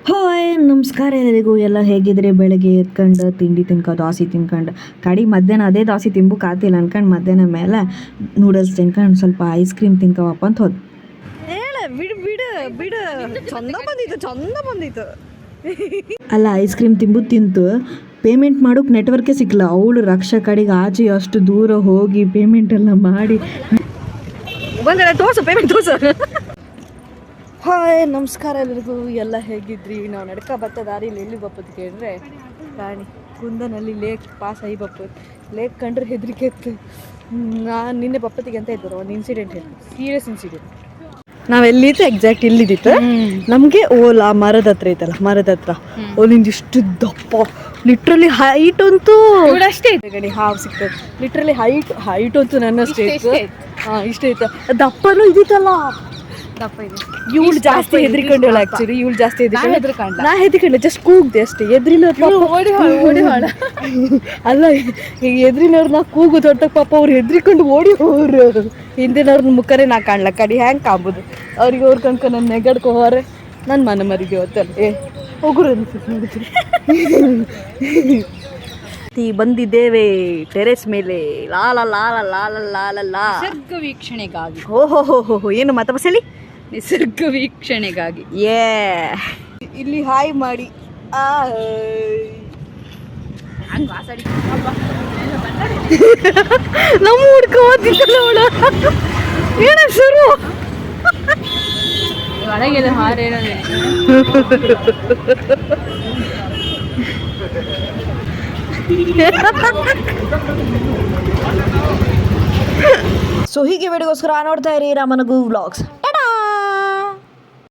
Hi ನಮಸ್ಕಾರ ಎಲ್ಲರಿಗೂ. ಎಲ್ಲ ಹೇಗಿದ್ರೆ ಬೆಳಗ್ಗೆ ಎತ್ಕೊಂಡು ತಿಂಡಿ ತಿನ್ಕೊ ದೋಸೆ ತಿನ್ಕೊಂಡು ಕಡಿ ಮಧ್ಯಾಹ್ನ ಅದೇ ದೋಸೆ ತಿನ್ಬೇಕು ಆತಿಲ್ಲ ಅನ್ಕೊಂಡು ಮಧ್ಯಾಹ್ನ ಮೇಲೆ ನೂಡಲ್ಸ್ ತಿನ್ಕೊಂಡು ಸ್ವಲ್ಪ ಐಸ್ ಕ್ರೀಮ್ ತಿನ್ಕೋವಪ್ಪ ಅಂತ ಹೋದ್. ಹೇಳ ಬಿಡು ಬಿಡು ಬಿಡು ಚಂದ ಬಂದಿತ್ತು ಅಲ್ಲ ಐಸ್ ಕ್ರೀಮ್ ತಿಂತು ಪೇಮೆಂಟ್ ಮಾಡೋಕೆ ನೆಟ್ವರ್ಕೇ ಸಿಕ್ಕಲ್ಲ. ಅವಳು ರಕ್ಷಾ ಕಡೆಗೆ ಆಚೆ ಅಷ್ಟು ದೂರ ಹೋಗಿ ಪೇಮೆಂಟ್ ಎಲ್ಲ ಮಾಡಿ ಬಂದ ತೋರ್ಸು ಪೇಮೆಂಟ್ ತೋರ್ಸು. ಹಾಯ್ ನಮಸ್ಕಾರ ಎಲ್ಲರಿಗೂ. ಎಲ್ಲ ಹೇಗಿದ್ರಿ? ನಾವು ನಡ್ಕ ಬತ್ತ ದಾರಿಲಿ ಎಲ್ಲಿ ಬಪ್ಪತ್ತು ಕೇಳಿದ್ರೆ ಪ್ರಾಣಿ ಕುಂದನಲ್ಲಿ ಲೇಕ್ ಪಾಸ್ ಆಗಿ ಬಪ್ಪದು. ಲೇಕ್ ಕಂಡ್ರೆ ಹೆದರಿಕೆ ಇತ್ತು. ನಾನು ನಿನ್ನೆ ಬಪ್ಪತ್ತಿಗೆ ಅಂತ ಇದ್ದರು ಒಂದು ಇನ್ಸಿಡೆಂಟ್ ಹೇಳಿ, ಸೀರಿಯಸ್ ಇನ್ಸಿಡೆಂಟ್. ನಾವೆಲ್ಲಿತ್ತು ಎಕ್ಸಾಕ್ಟ್ ಇಲ್ಲಿದ್ದಿತ್ತು. ನಮಗೆ ಓಲಾ ಮರದ ಹತ್ರ ಐತಲ್ಲ, ಮರದ ಹತ್ರ ಒಂದಿಂದು ಇಷ್ಟು ದಪ್ಪ ಲಿಟ್ರಲಿ ಹೈಟ್ ಅಂತೂ ಅಷ್ಟೇ ಐತೆ ಗಡಿ ಹಾವು ಸಿಗ್ತದೆ. ಲಿಟ್ರಲಿ ಹೈಟ್ ಅಂತೂ ನನ್ನಷ್ಟೇ ಇತ್ತು. ಹಾಂ ಇಷ್ಟೇ ಐತೆ. ದಪ್ಪನೂ ಇದಿತ್ತಲ್ಲ ದಪ್ಪ ಇದೆ. ಇವಳು ಜಾಸ್ತಿ ಹೆದರಿಕೊಂಡಳು ಆ್ಯಕ್ಚುಲಿ. ಇವಳು ಜಾಸ್ತಿ ನಾ ಹೆದರಿಕೊಂಡೆ, ಜಸ್ಟ್ ಕೂಗ್ದೆ ಅಷ್ಟೇ. ಓಡಿ ಹಾಳ ಅಲ್ಲ, ಈಗ ಎದ್ರಿನವ್ರು ನಾ ಕೂಗು ದೊಡ್ಡ ಪಾಪ ಅವ್ರು ಹೆದರಿಕೊಂಡು ಓಡಿ ಹೋರು. ಹಿಂದಿನವ್ರ ಮುಖರೇ ನಾ ಕಾಣ್ಲ ಕಡಿ ಹ್ಯಾಂಗೆ ಕಾಂಬುದು ಅವ್ರಿಗೆ. ಅವ್ರು ಕಣ್ಕೊಂಡು ನನ್ನ ನೆಗಡ್ಕೊ ಹೋರೆ ನನ್ನ ಮನೆ ಮರಿಗೆ ಹೊತ್ತಲ್ಲ ಹೋಗುರು ಬಂದಿದ್ದೇವೆ ಟೆರೆಸ್ ಮೇಲೆ. ಲಾಲ ಲಾಲ ಲಾಲ ಲಾಲ ಲಾ ನಿಸರ್ಗ ವೀಕ್ಷಣೆಗಾಗಿ. ಓಹೋ ಏನು ಮತ ಬಸಲಿ ನಿಸರ್ಗ ವೀಕ್ಷಣೆಗಾಗಿ. ಇಲ್ಲಿ ಹಾಯ್ ಮಾಡಿ ನಮ್ಮ ಹುಡ್ಕ ಓದಿದ್ದಲ್ಲ ಏನ ಶುರು ಒಳಗೆಲ್ಲ ಹಾರೇನ ಸೊ ಹೀಗೆ ವಿಡಿಯೋಗೋಸ್ಕರ ನೋಡ್ತಾ ಇರಿ ರಾಮನಗು ವ್ಲಾಗ್ಸ್.